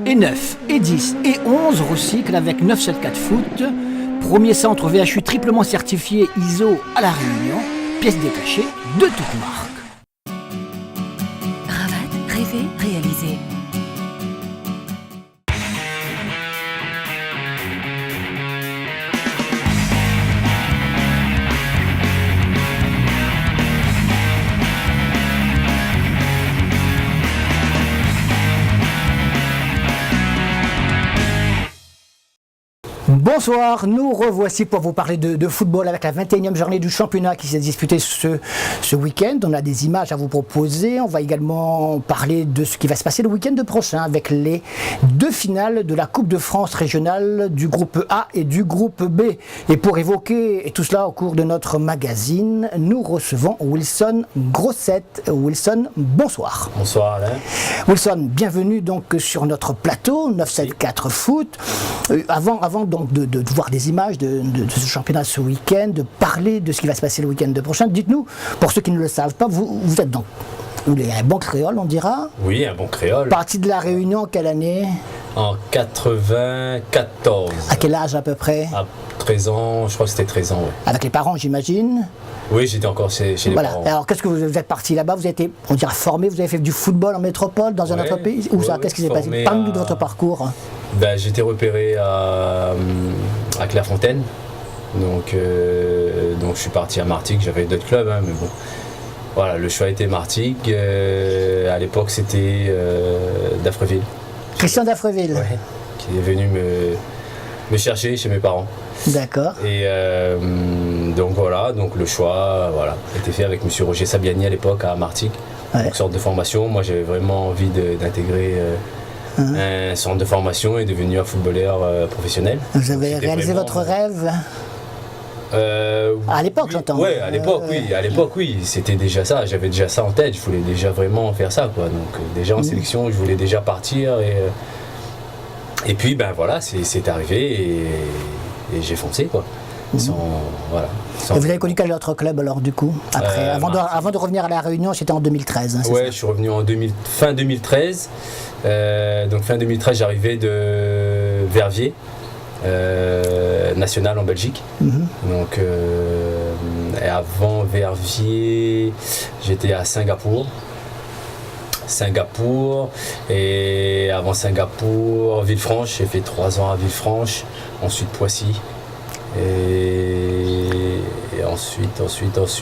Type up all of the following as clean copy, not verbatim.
et 9, et 10, et 11 recyclent avec 974 Foot. Premier centre VHU triplement certifié ISO à La Réunion. Pièce détachée de toute marque. Ravat, rêver, réaliser. Bonsoir, nous revoici pour vous parler de football avec la 21e journée du championnat qui s'est disputée ce week-end. On a des images à vous proposer. On va également parler de ce qui va se passer le week-end prochain avec les deux finales de la Coupe de France régionale du groupe A et du groupe B. Et pour évoquer tout cela au cours de notre magazine, nous recevons Wilson Grossette. Wilson, bonsoir. Bonsoir Alain. Wilson, bienvenue donc sur notre plateau 974 Foot. Avant donc de voir des images de ce championnat ce week-end, de parler de ce qui va se passer le week-end prochain, dites-nous, pour ceux qui ne le savent pas, vous êtes donc un bon créole, on dira. Oui, un bon créole. Parti de La Réunion, quelle année? En 94. À quel âge à peu près? À 13 ans, je crois que c'était 13 ans, oui. Avec les parents, j'imagine? Oui, j'étais encore chez les parents. Alors, qu'est-ce que vous êtes parti là-bas? Vous avez été, on dirait, formé, vous avez fait du football en métropole, dans un autre pays? Où ça? Qu'est-ce qui s'est passé? Parlez-nous de votre parcours. J'ai été repéré à Clairefontaine. Donc je suis parti à Martigues. J'avais d'autres clubs, hein, mais bon. Voilà, le choix était Martigues. À l'époque, c'était d'Affreville. Christian d'Affreville. Ouais, qui est venu me chercher chez mes parents. D'accord. Et donc voilà, donc le choix a été fait avec M. Roger Sabiani à l'époque à Martigues. Ouais. Donc sorte de formation. Moi j'avais vraiment envie d'intégrer un centre de formation et devenir un footballeur professionnel. Vous avez réalisé votre rêve à l'époque, oui, j'entends. Oui, à l'époque, oui. C'était déjà ça. J'avais déjà ça en tête. Je voulais déjà vraiment faire ça, quoi. Donc déjà en sélection, je voulais déjà partir. Et puis, c'est arrivé et j'ai foncé, quoi. Et vous avez connu quel autre club alors, du coup, après, avant de revenir à La Réunion, c'était en 2013. Hein, je suis revenu fin 2013. Donc fin 2013, j'arrivais de Verviers. National en Belgique. Donc et avant Verviers, j'étais à Singapour et avant Singapour, Villefranche, j'ai fait 3 ans à Villefranche, ensuite Poissy et ensuite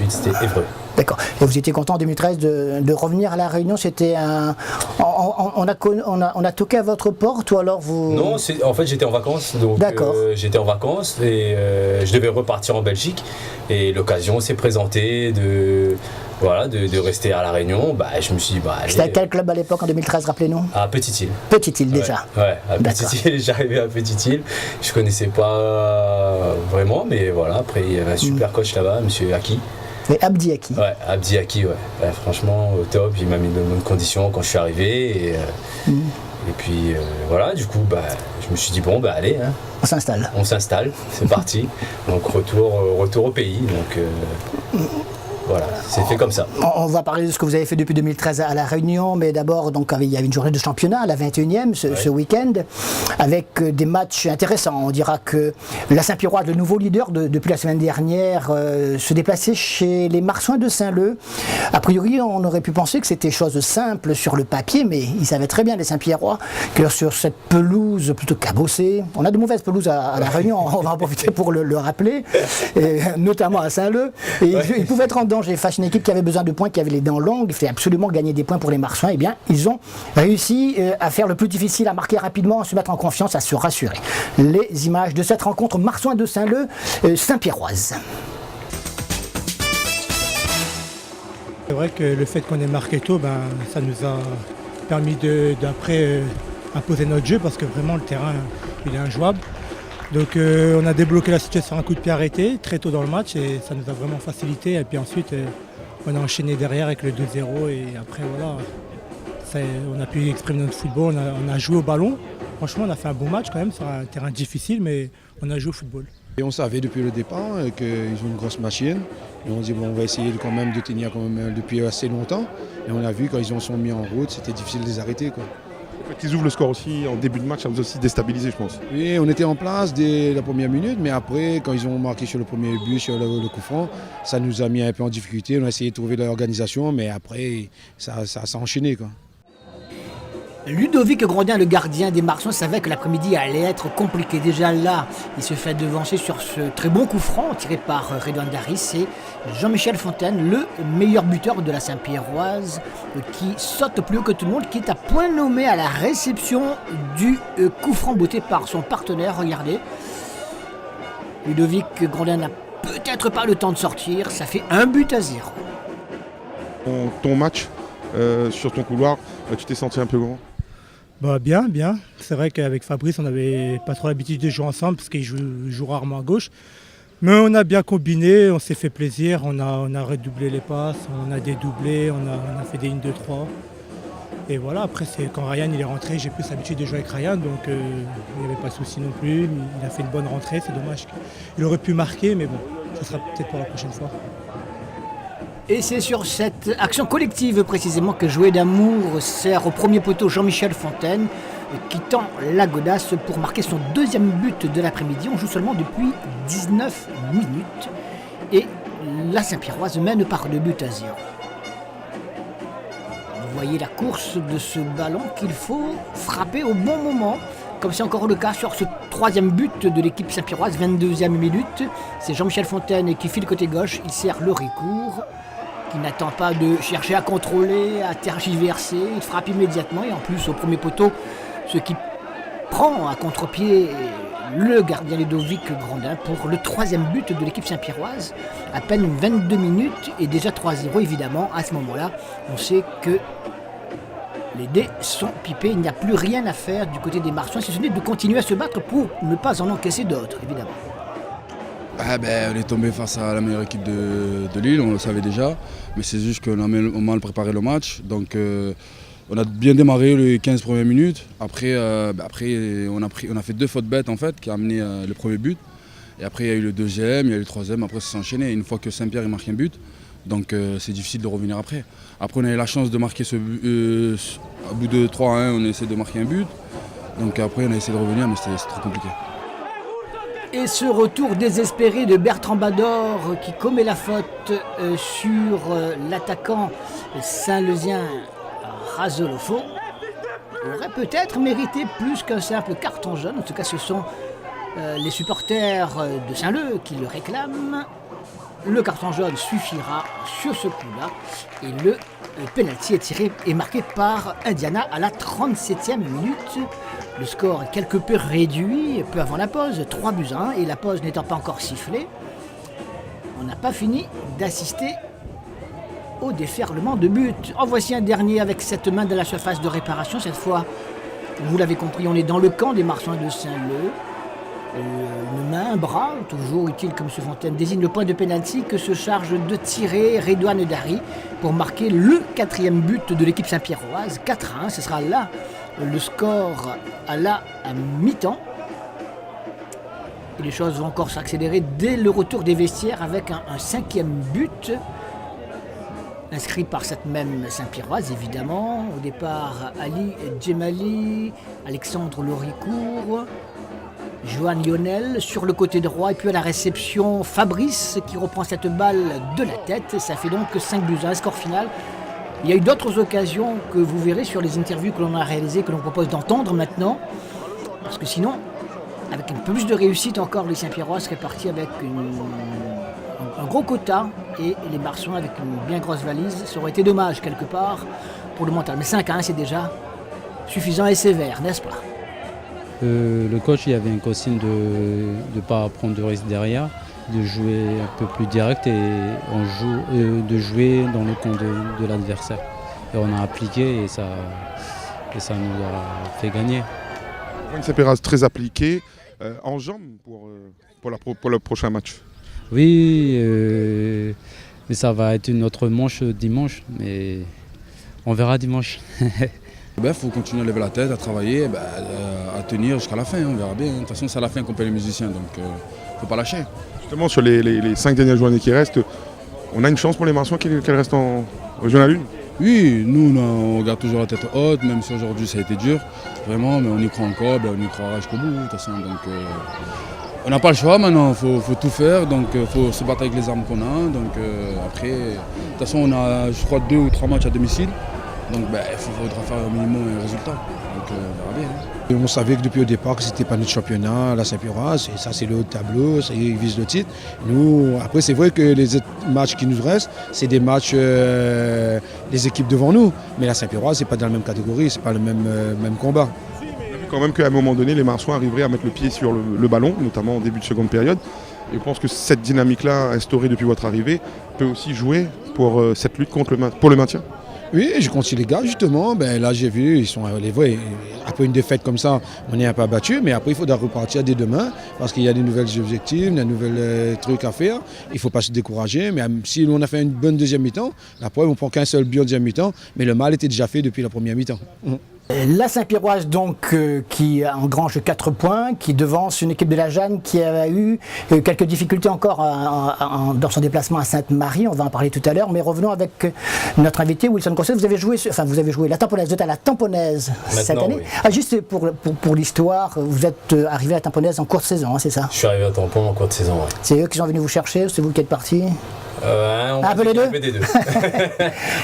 c'était Évreux. D'accord. Et vous étiez content en 2013 de revenir à La Réunion? C'était on a toqué à votre porte ou alors vous... Non, en fait j'étais en vacances. Donc j'étais en vacances et je devais repartir en Belgique. Et l'occasion s'est présentée de rester à La Réunion. Je me suis dit, allez. C'était à quel club à l'époque en 2013, rappelez-nous? À Petite-Île. Petite-Île déjà. Ouais, à Petite-Île, j'arrivais à Petite-Île. Je connaissais pas vraiment, mais voilà, après il y avait un super coach là-bas, M. Aki. Mais Abdi Aki. Ouais, Abdi Aki, ouais. Franchement, au top, il m'a mis de bonnes conditions quand je suis arrivé. Et puis du coup, je me suis dit, allez. Hein. On s'installe, c'est parti. Donc retour au pays. Donc voilà, c'est fait comme ça. On va parler de ce que vous avez fait depuis 2013 à La Réunion, mais d'abord, donc, il y avait une journée de championnat, la 21e, ce week-end, avec des matchs intéressants. On dira que la Saint-Pierroise, le nouveau leader depuis la semaine dernière, se déplaçait chez les Marsouins de Saint-Leu. A priori, on aurait pu penser que c'était chose simple sur le papier, mais ils savaient très bien, les Saint-Pierrois, que sur cette pelouse plutôt cabossée, on a de mauvaises pelouses à La Réunion, on va en profiter pour le rappeler, et notamment à Saint-Leu, et ils pouvaient être en danger face à une équipe qui avait besoin de points, qui avait les dents longues. Il fallait absolument gagner des points pour les Marsouins. Eh bien, ils ont réussi à faire le plus difficile, à marquer rapidement, à se mettre en confiance, à se rassurer. Les images de cette rencontre Marsouins de Saint-Leu, Saint-Pierroise. C'est vrai que le fait qu'on ait marqué tôt, ça nous a permis d'après imposer notre jeu parce que vraiment le terrain il est injouable. Donc on a débloqué la situation sur un coup de pied arrêté très tôt dans le match et ça nous a vraiment facilité. Et puis ensuite on a enchaîné derrière avec le 2-0 et après voilà, on a pu exprimer notre football, on a joué au ballon. Franchement on a fait un bon match quand même sur un terrain difficile mais on a joué au football. Et on savait depuis le départ qu'ils ont une grosse machine. Et on dit on va essayer quand même de tenir quand même depuis assez longtemps. Et on a vu quand ils sont mis en route, c'était difficile de les arrêter, quoi. Quand ils ouvrent le score aussi en début de match, ça vous a aussi déstabilisé, je pense. Oui, on était en place dès la première minute, mais après, quand ils ont marqué sur le premier but, sur le coup franc, ça nous a mis un peu en difficulté. On a essayé de trouver l'organisation, mais après, ça s'est enchaîné, quoi. Ludovic Grondin, le gardien des Marsands, savait que l'après-midi allait être compliqué. Déjà là, il se fait devancer sur ce très bon coup franc tiré par Redouane Dari. C'est Jean-Michel Fontaine, le meilleur buteur de la Saint-Pierroise, qui saute plus haut que tout le monde, qui est à point nommé à la réception du coup franc botté par son partenaire. Regardez, Ludovic Grondin n'a peut-être pas le temps de sortir. Ça fait 1-0. Ton match sur ton couloir, tu t'es senti un peu comment? Bah bien. C'est vrai qu'avec Fabrice, on n'avait pas trop l'habitude de jouer ensemble parce qu'il joue rarement à gauche. Mais on a bien combiné, on s'est fait plaisir, on a redoublé les passes, on a dédoublé, on a fait des 1, 2, 3. Et voilà, après quand Ryan il est rentré, j'ai plus l'habitude de jouer avec Ryan, donc il n'y avait pas de souci non plus. Il a fait une bonne rentrée, c'est dommage. Il aurait pu marquer, mais bon, ça sera peut-être pour la prochaine fois. Et c'est sur cette action collective précisément que Jouet d'amour sert au premier poteau Jean-Michel Fontaine qui tend la godasse pour marquer son deuxième but de l'après-midi. On joue seulement depuis 19 minutes et la Saint-Pierroise mène par 2-0. Vous voyez la course de ce ballon qu'il faut frapper au bon moment, comme c'est encore le cas sur ce troisième but de l'équipe Saint-Pierroise, 22e minute. C'est Jean-Michel Fontaine qui file côté gauche, il sert le Ricourt, qui n'attend pas de chercher à contrôler, à tergiverser, il frappe immédiatement et en plus au premier poteau, ce qui prend à contre-pied le gardien Ludovic Grondin pour le troisième but de l'équipe Saint-Pierroise. À peine 22 minutes et déjà 3-0 évidemment. À ce moment-là, on sait que les dés sont pipés, il n'y a plus rien à faire du côté des Marsands, si ce n'est de continuer à se battre pour ne pas en encaisser d'autres évidemment. On est tombé face à la meilleure équipe de Lille, on le savait déjà, mais c'est juste qu'on a mal préparé le match. Donc on a bien démarré les 15 premières minutes. Après, on a fait 2 fautes bêtes en fait, qui a amené le premier but. Et après il y a eu le deuxième, il y a eu le troisième, après ça s'est enchaîné. Une fois que Saint-Pierre marque un but, donc c'est difficile de revenir après. Après on a eu la chance de marquer ce but, à bout de 3-1, on a essayé de marquer un but. Donc après on a essayé de revenir, mais c'était trop compliqué. Et ce retour désespéré de Bertrand Bador qui commet la faute sur l'attaquant saint-leusien Razolofo aurait peut-être mérité plus qu'un simple carton jaune. En tout cas, ce sont les supporters de Saint-Leu qui le réclament. Le carton jaune suffira sur ce coup-là. Et le pénalty est tiré et marqué par Indiana à la 37e minute. Le score est quelque peu réduit, peu avant la pause, 3-1, et la pause n'étant pas encore sifflée, on n'a pas fini d'assister au déferlement de buts. En voici un dernier avec cette main de la surface de réparation. Cette fois, vous l'avez compris, on est dans le camp des Marsands de Saint-Leu. Une main, un bras, toujours utile comme ce Fontaine, désigne le point de pénalty que se charge de tirer Redouane Dari pour marquer le 4e but de l'équipe Saint-Pierroise. 4-1, ce sera là le score à mi-temps. Et les choses vont encore s'accélérer dès le retour des vestiaires avec un 5e but inscrit par cette même Saint-Pierroise évidemment. Au départ, Ali Djemali, Alexandre Loricourt, Johan Lionel sur le côté droit et puis à la réception Fabrice qui reprend cette balle de la tête. Ça fait donc 5-1, score final. Il y a eu d'autres occasions que vous verrez sur les interviews que l'on a réalisées, que l'on propose d'entendre maintenant. Parce que sinon, avec un peu plus de réussite encore, les Saint-Pierrois seraient partis avec un gros quota et les Marsands avec une bien grosse valise. Ça aurait été dommage quelque part pour le mental. Mais 5-1, c'est déjà suffisant et sévère, n'est-ce pas? Le coach il avait une consigne de ne pas prendre de risque derrière, de jouer un peu plus direct et de jouer dans le camp de l'adversaire. Et on a appliqué et ça nous a fait gagner. Une Saint-Pierroise très appliquée, en jambes pour le prochain match. Oui, mais ça va être une autre manche dimanche, mais on verra dimanche. Il faut continuer à lever la tête, à travailler, à tenir jusqu'à la fin, on verra bien. De toute façon, c'est à la fin qu'on paie les musiciens, donc il ne faut pas lâcher. Justement, sur les 5 dernières journées qui restent, on a une chance pour les Marsands qu'elles restent en Régional 1. Oui, nous on garde toujours la tête haute, même si aujourd'hui ça a été dur, vraiment, mais on y croit encore, on y croira jusqu'au bout de toute façon. Donc, on n'a pas le choix maintenant, il faut tout faire, donc il faut se battre avec les armes qu'on a. Donc après, de toute façon on a je crois 2 ou 3 matchs à domicile, donc il faudra faire au minimum un résultat. Donc on verra bien. Et on savait que depuis le départ que c'était pas notre championnat, la Saint-Pierroise, et ça c'est le haut de tableau, ils visent le titre. Nous, après c'est vrai que les matchs qui nous restent, c'est des matchs des équipes devant nous, mais la Saint-Pierroise c'est pas dans la même catégorie, c'est pas le même combat. Quand même qu'à un moment donné, les Marsouins arriveraient à mettre le pied sur le ballon, notamment en début de seconde période. Et je pense que cette dynamique-là, instaurée depuis votre arrivée, peut aussi jouer pour cette lutte pour le maintien. Oui, je continue les gars, justement. Là, j'ai vu, ils sont relevés. Après une défaite comme ça, on est un peu abattu, mais après, il faudra repartir dès demain parce qu'il y a des nouvelles objectifs, des nouvelles trucs à faire. Il ne faut pas se décourager. Mais si on a fait une bonne deuxième mi-temps, la preuve, on ne prend qu'un seul but en deuxième mi-temps, mais le mal était déjà fait depuis la première mi-temps. La Saint-Pierroise donc qui engrange 4 points, qui devance une équipe de la Jeanne qui a eu quelques difficultés encore dans son déplacement à Sainte-Marie, on va en parler tout à l'heure, mais revenons avec notre invité Wilson Cossel. Vous avez joué la Tamponaise, vous êtes à la Tamponaise cette année. Oui. Juste pour l'histoire, vous êtes arrivé à la Tamponaise en courte saison, hein, c'est ça? Je suis arrivé à Tampon en courte saison, ouais. C'est eux qui sont venus vous chercher ou c'est vous qui êtes parti? Un peu des deux.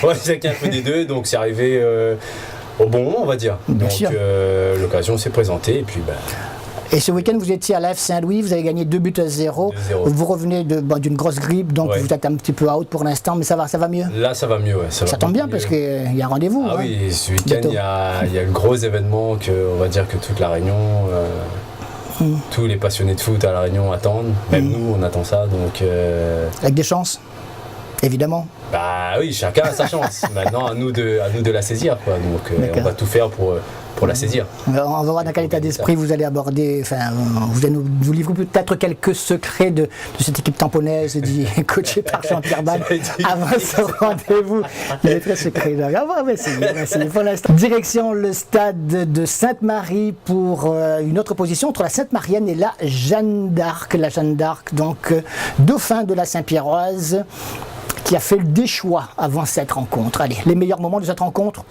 Ouais, c'est un peu des deux, donc c'est arrivé au bon moment, on va dire. Bien donc l'occasion s'est présentée et puis Et ce week-end, vous étiez à l'AF Saint-Louis, vous avez gagné 2-0. Vous revenez d'une grosse grippe, donc vous êtes un petit peu out pour l'instant, mais ça va mieux? Là, ça va mieux, ouais. Ça tombe bien parce qu'il y a un rendez-vous. Ah oui, ce week-end, il y a un gros événement on va dire que toute la Réunion, tous les passionnés de foot à la Réunion attendent. Même nous, on attend ça, donc... Avec des chances, évidemment. Bah oui, chacun a sa chance. Maintenant, à nous de la saisir, quoi. Donc on va tout faire pour la saisir. On va voir dans quel état d'esprit vous allez aborder, vous allez nous livrer peut-être quelques secrets de cette équipe tamponaise coachée par Jean-Pierre Ball avant ce rendez-vous. Il est très secret. On va essayer pour l'instant. Direction le stade de Sainte-Marie pour une autre opposition entre la Sainte-Marienne et la Jeanne d'Arc. La Jeanne d'Arc, donc dauphin de la Saint-Pierroise, qui a fait le déchoix avant cette rencontre. Allez, les meilleurs moments de cette rencontre.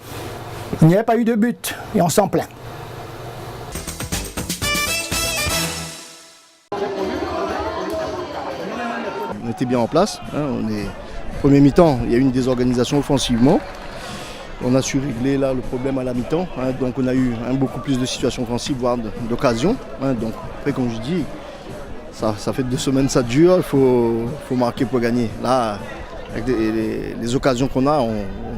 Il n'y avait pas eu de but et on s'en plaint. On était bien en place. Premier mi-temps, il y a eu une désorganisation offensivement. On a su régler là le problème à la mi-temps. Donc on a eu beaucoup plus de situations offensives, voire d'occasions. Donc après, comme je dis, ça fait 2 semaines ça dure, il faut marquer pour gagner. Là, avec les occasions qu'on a, on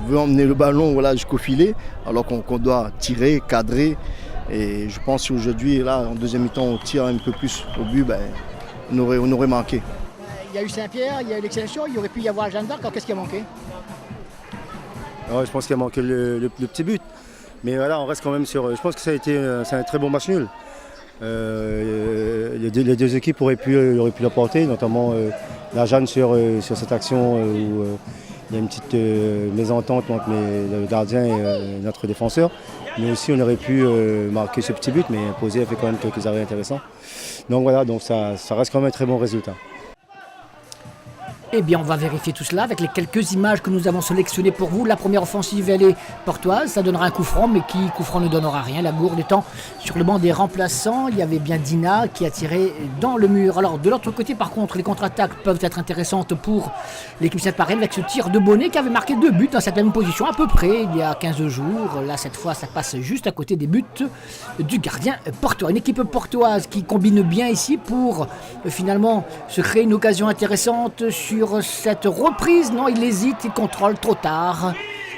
veut emmener le ballon jusqu'au filet, alors qu'on doit tirer, cadrer. Et je pense qu'aujourd'hui, là, en deuxième mi-temps, on tire un peu plus au but, on aurait marqué. Il y a eu Saint-Pierre, il y a eu l'Excellation, il aurait pu y avoir la Jeanne d'Arc, alors qu'est-ce qui a manqué? Je pense qu'il a manqué le petit but. Mais voilà, on reste quand même sur... Je pense que c'est un très bon match nul. Les deux équipes auraient pu l'emporter, notamment la Jeanne sur cette action où il y a une petite mésentente entre le gardien et notre défenseur. Mais aussi on aurait pu marquer ce petit but, mais Posé a fait quand même quelques arrêts intéressants. Donc voilà, ça reste quand même un très bon résultat. Eh bien, on va vérifier tout cela avec les quelques images que nous avons sélectionnées pour vous. La première offensive, elle est portoise. Ça donnera un coup franc, mais qui coup franc ne donnera rien. La Gourde étant sur le banc des remplaçants. Il y avait bien Dina qui a tiré dans le mur. Alors, de l'autre côté, par contre, les contre-attaques peuvent être intéressantes pour l'équipe Sainte-Marienne avec ce tir de Bonnet qui avait marqué 2 buts dans cette même position à peu près il y a 15 jours. Là, cette fois, ça passe juste à côté des buts du gardien portois. Une équipe portoise qui combine bien ici pour finalement se créer une occasion intéressante sur cette reprise. Non, il hésite, il contrôle trop tard.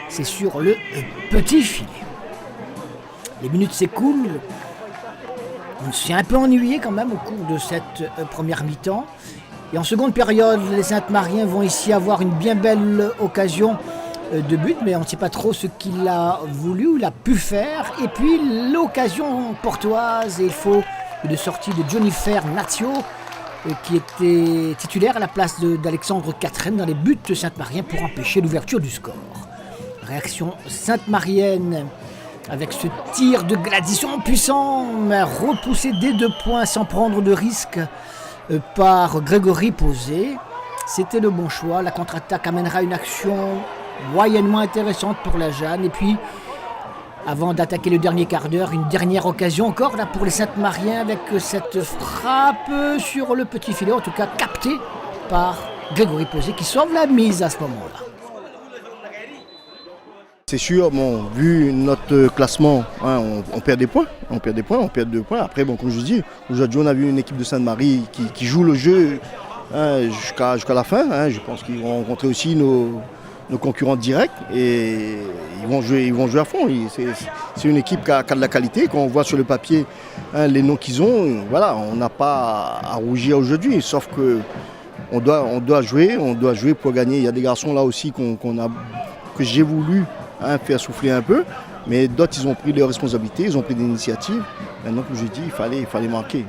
C'est sur le petit filet. Les minutes s'écoulent. On s'est un peu ennuyé quand même au cours de cette première mi-temps. Et en seconde période, les Sainte-Mariens vont ici avoir une bien belle occasion de but, mais on ne sait pas trop ce qu'il a voulu ou il a pu faire. Et puis l'occasion portoise, et il faut une sortie de Jennifer Nazio, qui était titulaire à la place d'Alexandre Catherine dans les buts de Sainte-Marienne pour empêcher l'ouverture du score. Réaction Sainte-Marienne avec ce tir de Gladysson puissant, mais repoussé des 2 points sans prendre de risque par Grégory Posé. C'était le bon choix. La contre-attaque amènera une action moyennement intéressante pour la Jeanne. Et puis, avant d'attaquer le dernier quart d'heure, une dernière occasion encore là pour les Sainte-Mariens avec cette frappe sur le petit filet, en tout cas captée par Grégory Pesé qui sauve la mise à ce moment-là. C'est sûr, bon, vu notre classement, hein, on perd des points, on perd 2 points. Après, bon, comme je dis, aujourd'hui on a vu une équipe de Sainte-Marie qui joue le jeu hein, jusqu'à la fin. Hein. Je pense qu'ils vont rencontrer aussi nos concurrents directs et ils vont jouer à fond. C'est une équipe qui a de la qualité. Quand on voit sur le papier hein, les noms qu'ils ont, voilà, on n'a pas à rougir aujourd'hui, sauf que on doit jouer pour gagner. Il y a des garçons là aussi que j'ai voulu hein, faire souffler un peu, mais d'autres ils ont pris leurs responsabilités, ils ont pris des initiatives. Maintenant, comme je dis, il fallait marquer.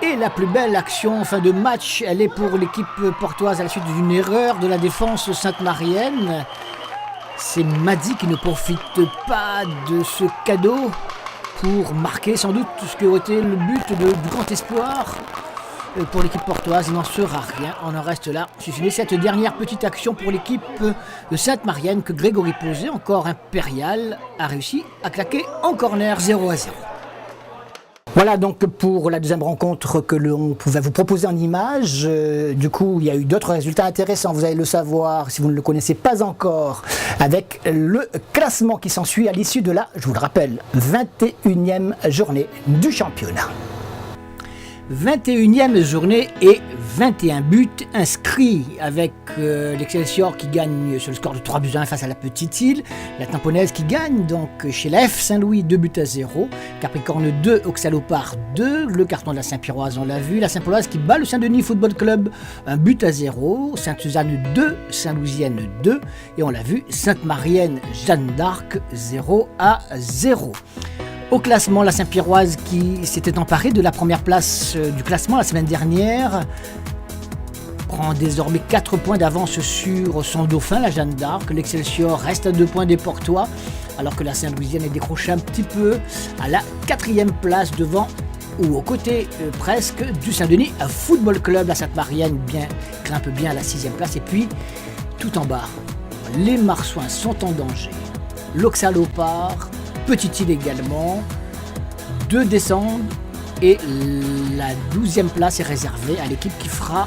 Et la plus belle action en fin de match, elle est pour l'équipe portoise à la suite d'une erreur de la défense sainte-marienne. C'est Madi qui ne profite pas de ce cadeau pour marquer sans doute tout ce qui aurait été le but du grand espoir. Pour l'équipe portoise, il n'en sera rien. On en reste là. C'est fini cette dernière petite action pour l'équipe de Sainte-Marienne que Grégory Pesé, encore impérial, a réussi à claquer en corner 0-0. Voilà donc pour la deuxième rencontre que l'on pouvait vous proposer en images. Du coup, il y a eu d'autres résultats intéressants, vous allez le savoir si vous ne le connaissez pas encore, avec le classement qui s'ensuit à l'issue de la, je vous le rappelle, 21e journée du championnat. 21e journée et 21 buts inscrits avec l'Excelsior qui gagne sur le score de 3-1 face à la Petite Île, la Tamponaise qui gagne donc chez la F Saint-Louis 2-0, Capricorne 2, Auxalopard 2, le carton de la Saint-Piroise on l'a vu, la Saint-Pauloise qui bat le Saint-Denis Football Club 1-0, Sainte-Suzanne 2, Saint-Louisienne 2 et on l'a vu Sainte-Marienne Jeanne d'Arc 0-0. Au classement, la Saint-Piroise qui s'était emparée de la première place du classement la semaine dernière prend désormais 4 points d'avance sur son dauphin, la Jeanne d'Arc. L'Excelsior reste à 2 points des Portois, alors que la Saint-Louisienne est décrochée un petit peu à la 4e place devant ou aux côtés presque du Saint-Denis Football Club. La Sainte-Marienne grimpe bien à la 6e place. Et puis, tout en bas, les Marsouins sont en danger. L'Auxalopard, Petite Île également, 2 descendent et la 12e place est réservée à l'équipe qui fera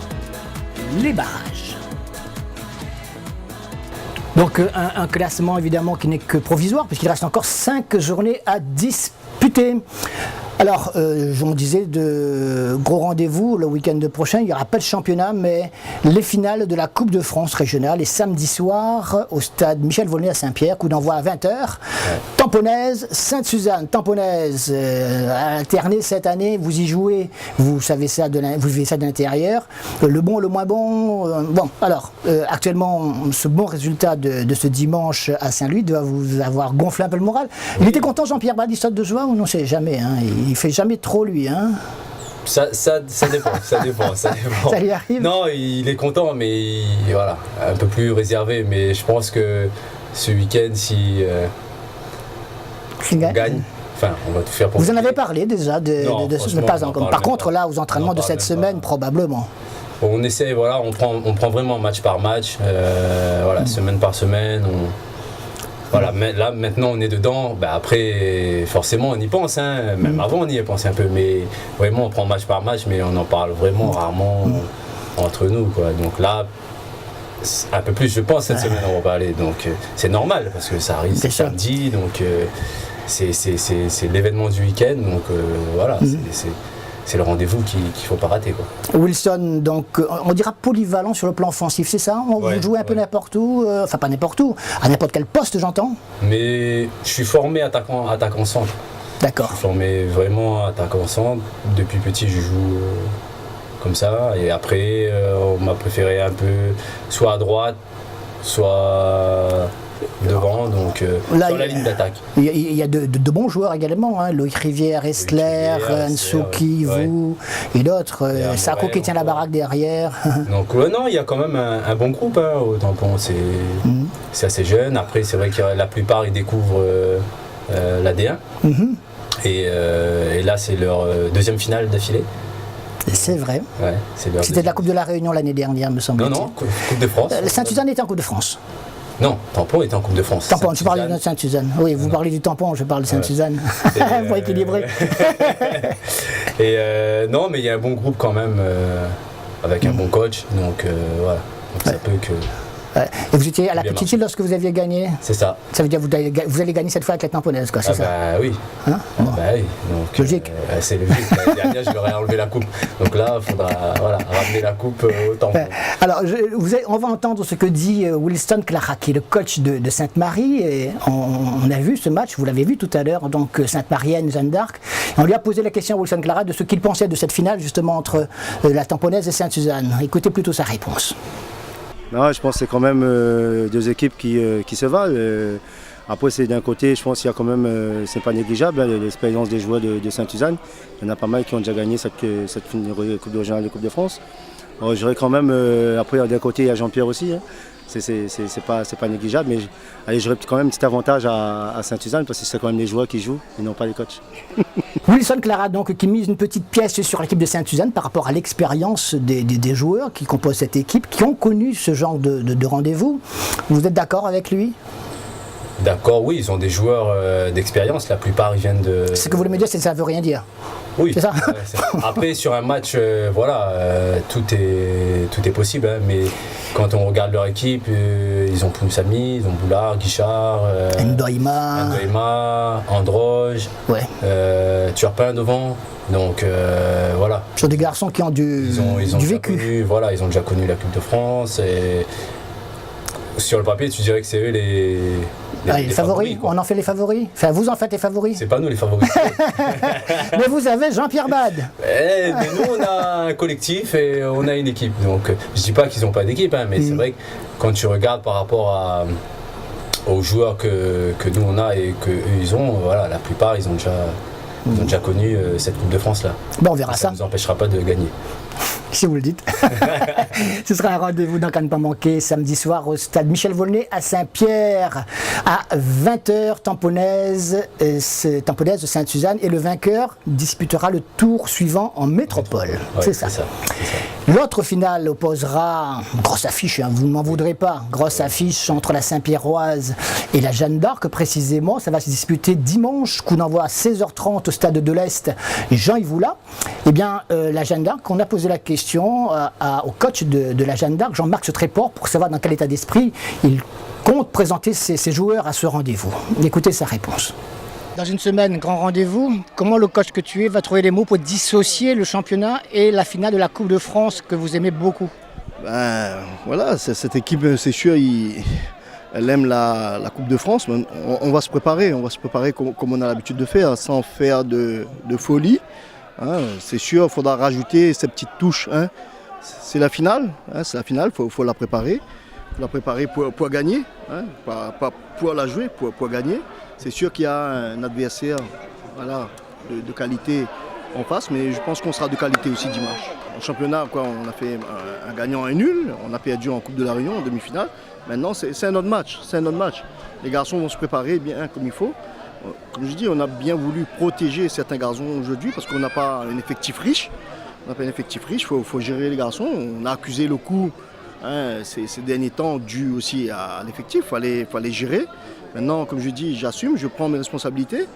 les barrages. Donc un classement évidemment qui n'est que provisoire puisqu'il reste encore 5 journées à disputer. Alors, on disait de gros rendez-vous le week-end prochain, il n'y aura pas de championnat, mais les finales de la Coupe de France régionale est samedi soir au stade Michel Volney à Saint-Pierre, coup d'envoi à 20h. Tamponaise, Sainte-Suzanne, Tamponaise alternée cette année, vous y jouez, vous savez ça, vous vivez ça de l'intérieur, le bon, le moins bon. Bon, alors, actuellement, ce bon résultat de ce dimanche à Saint-Louis doit vous avoir gonflé un peu le moral. Il était content Jean-Pierre Badistotte de joie ou non, c'est jamais, hein, il fait jamais trop lui, hein. Ça dépend. Ça lui arrive. Non, il est content, mais voilà, un peu plus réservé. Mais je pense que ce week-end, si on gagne, enfin, on va tout faire pour. Vous en avez parlé déjà de pas encore. Par contre, là, aux entraînements de cette semaine, probablement. On essaie, voilà, on prend vraiment match par match, voilà, semaine par semaine. Voilà, mais là maintenant on est dedans, bah après forcément on y pense, hein. Même avant on y a pensé un peu, mais vraiment on prend match par match, mais on en parle vraiment rarement entre nous, quoi. Donc là, un peu plus je pense cette semaine on va parler, donc c'est normal parce que ça arrive samedi, donc c'est l'événement du week-end, donc voilà, c'est le rendez-vous qu'il ne faut pas rater, quoi. Wilson, donc on dira polyvalent sur le plan offensif, c'est ça? Vous jouez un peu n'importe où, enfin pas n'importe où, à n'importe quel poste j'entends. Mais je suis formé attaquant centre. D'accord. Je suis formé vraiment attaquant centre. Depuis petit je joue comme ça. Et après on m'a préféré un peu soit à droite, soit devant, donc là, sur la ligne d'attaque. Il y a de bons joueurs également, hein. Loïc Rivière, Estler, Nsouki, vous et d'autres. Sako qui tient la baraque derrière. Donc non, il y a quand même un bon groupe, hein, au Tampon, c'est assez jeune. Après c'est vrai que la plupart ils découvrent la D1 et là c'est leur deuxième finale d'affilée. C'est vrai. Ouais, c'était de la Coupe de la Réunion l'année dernière, me semble-t-il. Non, Coupe de France. Sainte-Suzanne était en Coupe de France. Non, Tampon était en Coupe de France. Tampon, tu parles de Sainte-Suzanne. Oui, vous parlez du Tampon, je parle de Sainte-Suzanne. Pour équilibrer. Et non, mais il y a un bon groupe quand même, avec un bon coach. Donc voilà. Donc, ça peut que. Ouais. Et vous étiez à la petite île lorsque vous aviez gagné. C'est ça. Ça veut dire que vous allez gagner cette fois avec la tamponnaise, quoi, c'est ça? Bah oui. Hein, bon. Bah oui. Donc, logique. C'est logique. L'année dernière, je leur ai enlevé la coupe. Donc là, il faudra ramener la coupe au Tampon. Alors, on va entendre ce que dit Wilson Clara, qui est le coach de Sainte-Marie. Et on a vu ce match, vous l'avez vu tout à l'heure, donc Sainte-Marienne, Jeanne d'Arc. On lui a posé la question à Wilson Clara de ce qu'il pensait de cette finale, justement, entre la tamponnaise et Sainte-Suzanne. Écoutez plutôt sa réponse. Non, je pense que c'est quand même deux équipes qui se valent. Après, c'est d'un côté, je pense qu'il y a quand même, c'est pas négligeable, l'expérience des joueurs de Sainte-Suzanne. Il y en a pas mal qui ont déjà gagné cette Coupe de Régionale de Coupe de France. Alors, je dirais quand même, après, d'un côté, il y a Jean-Pierre aussi. Hein. C'est pas négligeable, mais allez, j'aurais quand même un petit avantage à Sainte-Suzanne parce que c'est quand même les joueurs qui jouent et non pas les coachs. Wilson Clara, donc, qui mise une petite pièce sur l'équipe de Sainte-Suzanne par rapport à l'expérience des joueurs qui composent cette équipe, qui ont connu ce genre de rendez-vous. Vous êtes d'accord avec lui? D'accord, oui, ils ont des joueurs d'expérience, la plupart ils viennent de... Ce que vous voulez me dire, c'est que ça ne veut rien dire. Oui, c'est ça. Après sur un match, tout est possible, hein, mais quand on regarde leur équipe, ils ont Poumsami, ils ont Boulard, Guichard, Ndoima, Androge, Turpin devant. Donc voilà. Ce sont des garçons qui ont du vécu. Ils ont déjà connu la Coupe de France et sur le papier, tu dirais que c'est eux les favoris. On en fait les favoris. Enfin, vous en faites les favoris. C'est pas nous les favoris. Mais vous avez Jean-Pierre Bade. Mais nous, on a un collectif et on a une équipe. Donc, je dis pas qu'ils n'ont pas d'équipe, hein, mais c'est vrai que quand tu regardes par rapport aux joueurs que nous on a et qu'eux ils ont, voilà, la plupart ils ont déjà connu cette Coupe de France là. Bon, on verra ça. Ça ne nous empêchera pas de gagner. Si vous le dites. Ce sera un rendez-vous donc à ne pas manquer samedi soir au stade Michel Volney à Saint-Pierre à 20h, tamponnaise de Sainte-Suzanne, et le vainqueur disputera le tour suivant en métropole. Ouais, c'est ça. L'autre finale opposera, grosse affiche, hein, vous ne m'en voudrez pas, grosse affiche entre la Saint-Pierroise et la Jeanne d'Arc précisément. Ça va se disputer dimanche, coup d'envoi à 16h30 au stade de l'Est Jean-Yves Oula. Eh bien, la Jeanne d'Arc, on a posé la question au coach de la Jeanne d'Arc, Jean-Marc Tréport, pour savoir dans quel état d'esprit il compte présenter ses joueurs à ce rendez-vous. Écoutez sa réponse. Dans une semaine, grand rendez-vous. Comment le coach que tu es va trouver les mots pour dissocier le championnat et la finale de la Coupe de France que vous aimez beaucoup? Voilà, cette équipe, c'est sûr, elle aime la Coupe de France. On va se préparer comme on a l'habitude de faire, sans faire de folie. Hein, c'est sûr, il faudra rajouter cette petite touche. Hein. C'est la finale, faut la préparer. Faut la préparer pour gagner, hein, pas pour la jouer, pour gagner. C'est sûr qu'il y a un adversaire de qualité en face, mais je pense qu'on sera de qualité aussi dimanche. En championnat, on a fait un gagnant et un nul, on a perdu en Coupe de la Réunion en demi-finale. Maintenant, c'est un autre match. Les garçons vont se préparer bien comme il faut. Comme je dis, on a bien voulu protéger certains garçons aujourd'hui parce qu'on n'a pas un effectif riche. Il faut gérer les garçons. On a accusé le coup ces derniers temps dû aussi à l'effectif. Il fallait gérer. Maintenant, comme je dis, j'assume, je prends mes responsabilités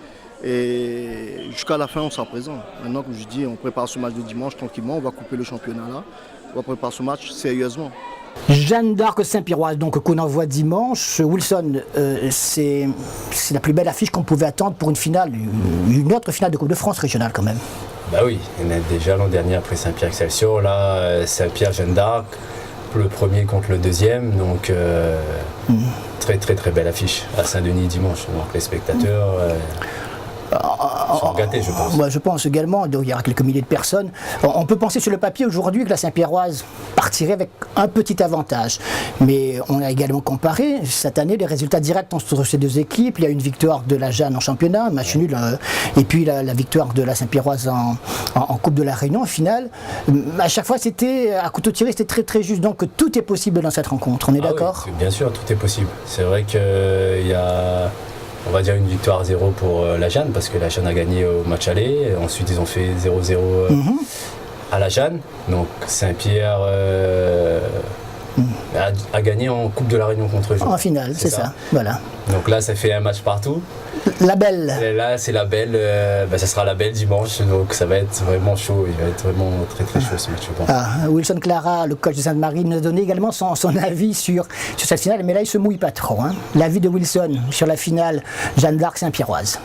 et jusqu'à la fin, on sera présent. Maintenant, comme je dis, on prépare ce match de dimanche tranquillement. On va couper le championnat là. On va préparer ce match sérieusement. Jeanne d'Arc Saint-Pierroise, donc qu'on envoie dimanche. Wilson, c'est la plus belle affiche qu'on pouvait attendre pour une autre finale de Coupe de France régionale quand même. Bah oui, il y en a déjà l'an dernier après Saint-Pierre-Excelsior, là Saint-Pierre-Jeanne d'Arc, le premier contre le deuxième, donc très très très belle affiche à Saint-Denis dimanche. Donc les spectateurs sont gâtés, je pense. Moi, je pense également, il y aura quelques milliers de personnes. On peut penser sur le papier aujourd'hui que la Saint-Pierroise partirait avec un petit avantage. Mais on a également comparé cette année les résultats directs entre ces deux équipes. Il y a une victoire de la Jeanne en championnat, match nul, et puis la victoire de la Saint-Pierroise en Coupe de la Réunion en finale. À chaque fois, c'était à couteau tiré, c'était très très juste. Donc tout est possible dans cette rencontre, on est d'accord? Oui, bien sûr, tout est possible. C'est vrai qu'il y a... On va dire une victoire 0 pour la Jeanne parce que la Jeanne a gagné au match aller. Ensuite, ils ont fait 0-0 à la Jeanne. Donc Saint-Pierre a gagné en Coupe de la Réunion contre Jean. En finale, c'est ça. Voilà. Donc là, ça fait un match partout. La belle. Et là, c'est la belle. Ça sera la belle dimanche, donc ça va être vraiment chaud. Il va être vraiment très très chaud ce match, je pense. Wilson Clara, le coach de Sainte-Marie, nous a donné également son avis sur cette finale, mais là, il se mouille pas trop. L'avis de Wilson sur la finale Jeanne d'Arc Saint-Pierroise.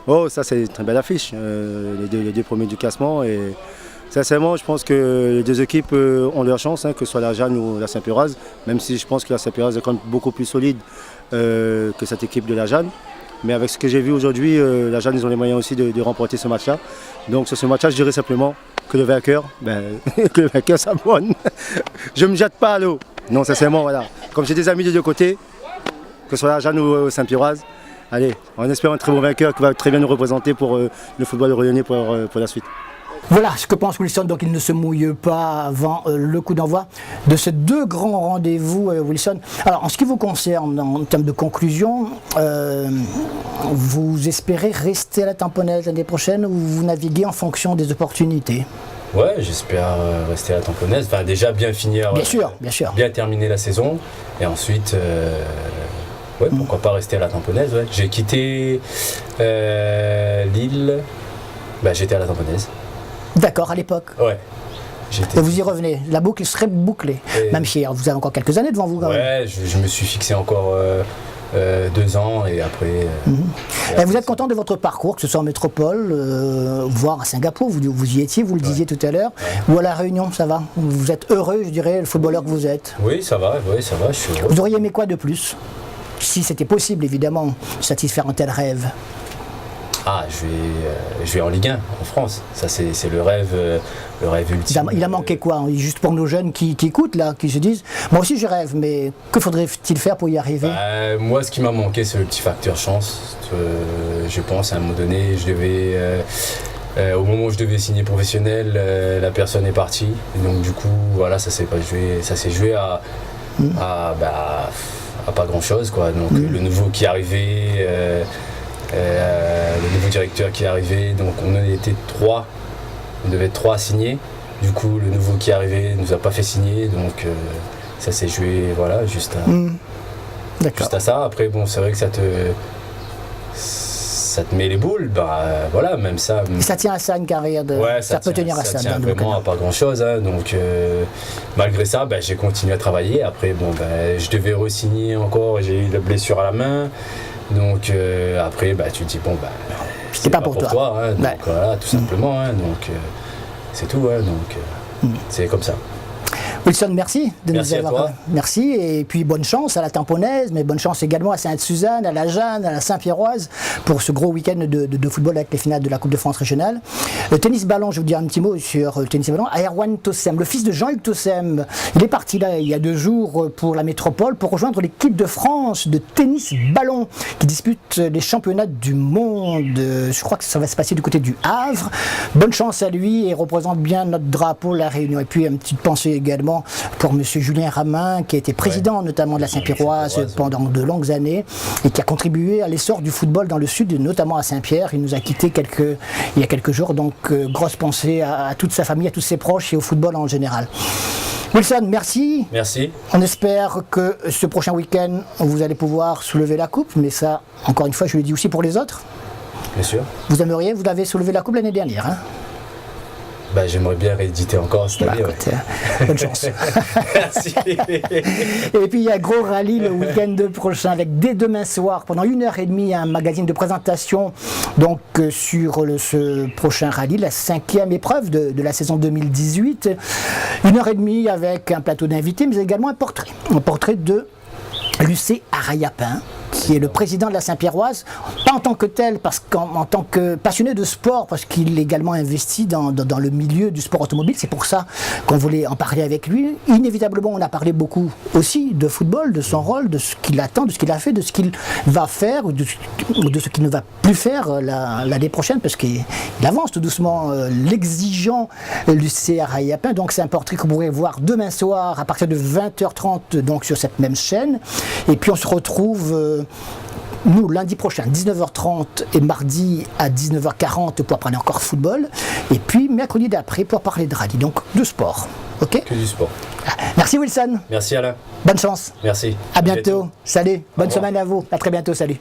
Oh, ça c'est une très belle affiche, les deux premiers du classement. Et sincèrement, je pense que les deux équipes ont leur chance, que ce soit la Jeanne ou la Saint-Pierroise, même si je pense que la Saint-Pierroise est quand même beaucoup plus solide que cette équipe de la Jeanne. Mais avec ce que j'ai vu aujourd'hui, la Jeanne, ils ont les moyens aussi de remporter ce match-là. Donc sur ce match-là, je dirais simplement que le vainqueur s'abonne. Je ne me jette pas à l'eau. Non, sincèrement, voilà. Comme j'ai des amis de deux côtés, que ce soit la Jeanne ou Saint-Pierroise, allez, on espère un très bon vainqueur qui va très bien nous représenter pour le football rayonnais pour la suite. Voilà ce que pense Wilson, donc il ne se mouille pas avant le coup d'envoi de ces deux grands rendez-vous, Wilson. Alors en ce qui vous concerne, en termes de conclusion, vous espérez rester à la Tamponnaise l'année prochaine ou vous naviguez en fonction des opportunités? Ouais, j'espère rester à la Tamponnaise, enfin déjà bien finir, bien sûr, bien terminer la saison, et ensuite... Ouais, pourquoi pas rester à la Tamponnaise, ouais. J'ai quitté Lille, j'étais à la Tamponnaise. D'accord, à l'époque. Ouais. Et vous y revenez, la boucle serait bouclée. Même si vous avez encore quelques années devant vous quand même. Ouais, je me suis fixé encore 2 ans et après... Et vous êtes content de votre parcours, que ce soit en métropole, voire à Singapour, vous y étiez, vous le disiez tout à l'heure, ou à La Réunion, ça va? Vous êtes heureux, je dirais, le footballeur que vous êtes? Oui, ça va, je suis heureux. Vous auriez aimé quoi de plus? Si c'était possible, évidemment, satisfaire un tel rêve. Je vais en Ligue 1, en France. Ça, c'est le rêve ultime. Il a manqué quoi? Juste pour nos jeunes qui écoutent, là, qui se disent « Moi aussi, je rêve, mais que faudrait-il faire pour y arriver ?» Moi, ce qui m'a manqué, c'est le petit facteur chance. Je pense, à un moment donné, au moment où je devais signer professionnel, la personne est partie. Et donc, du coup, voilà, ça s'est joué à pas grand-chose, quoi. Donc, le nouveau qui est arrivé... le nouveau directeur qui est arrivé, donc on était 3, on devait être 3 à signer. Du coup, le nouveau qui est arrivé ne nous a pas fait signer, donc ça s'est joué, voilà, juste à ça. Après, bon, c'est vrai que ça te met les boules, voilà, même ça. Ça tient à ça une carrière, ça peut tenir à ça. Ça tient vraiment à pas grand-chose, donc malgré ça, j'ai continué à travailler. Après, je devais re-signer encore, j'ai eu la blessure à la main. Donc après, tu te dis, c'est pas pour toi. Donc voilà, tout simplement. Donc c'est tout. Donc c'est comme ça. Wilson, merci de merci nous avoir. Merci et puis bonne chance à la Tamponnaise, mais bonne chance également à Sainte-Suzanne, à la Jeanne, à la Saint-Pierroise pour ce gros week-end de football avec les finales de la Coupe de France régionale. Le tennis ballon, je vais vous dire un petit mot sur le tennis ballon. Erwan Tossem, le fils de Jean-Hugues Tossem, il est parti là il y a 2 jours pour la métropole pour rejoindre l'équipe de France de tennis ballon qui dispute les championnats du monde. Je crois que ça va se passer du côté du Havre. Bonne chance à lui et représente bien notre drapeau, la Réunion. Et puis une petite pensée également pour M. Julien Ramin, qui a été président notamment de la Saint-Pierroise pendant de longues années et qui a contribué à l'essor du football dans le sud, notamment à Saint-Pierre. Il nous a quittés il y a quelques jours, donc grosse pensée à toute sa famille, à tous ses proches et au football en général. Wilson, merci. Merci. On espère que ce prochain week-end, vous allez pouvoir soulever la coupe, mais ça, encore une fois, je le dis aussi pour les autres. Bien sûr. Vous avez soulevé la coupe l'année dernière, hein? J'aimerais bien rééditer encore cette année. Bonne chance. Merci. Et puis il y a gros rallye le week-end prochain avec dès demain soir pendant 1h30 un magazine de présentation donc sur ce prochain rallye, la 5e épreuve de la saison 2018. 1h30 avec un plateau d'invités mais également un portrait de Lucé Arayapin, qui est le président de la Saint-Pierroise, pas en tant que tel, parce qu'en tant que passionné de sport, parce qu'il est également investi dans le milieu du sport automobile, c'est pour ça qu'on voulait en parler avec lui. Inévitablement, on a parlé beaucoup aussi de football, de son rôle, de ce qu'il attend, de ce qu'il a fait, de ce qu'il va faire, ou de ce qu'il ne va plus faire l'année prochaine, parce qu'il avance tout doucement l'exigeant Lucé Arayapin. Donc c'est un portrait que vous pourrez voir demain soir à partir de 20h30 donc sur cette même chaîne. Et puis on se retrouve nous lundi prochain 19h30 et mardi à 19h40 pour parler encore football et puis mercredi d'après pour parler de rallye, donc de sport. Ok. Que du sport. Merci Wilson. Merci Alain. Bonne chance. Merci. À bientôt. Salut. Bonne revoir. semaine à vous. À très bientôt. Salut.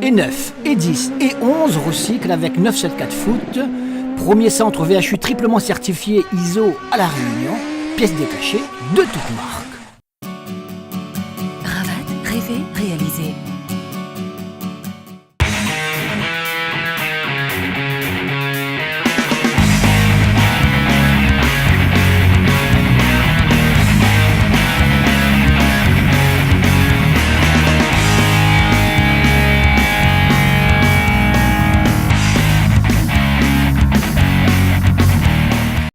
Et 9, et 10, et 11 recyclent avec 974 Foot. Premier centre VHU triplement certifié ISO à La Réunion. Pièces détachées de toute marque. Cravate, rêver, réaliser.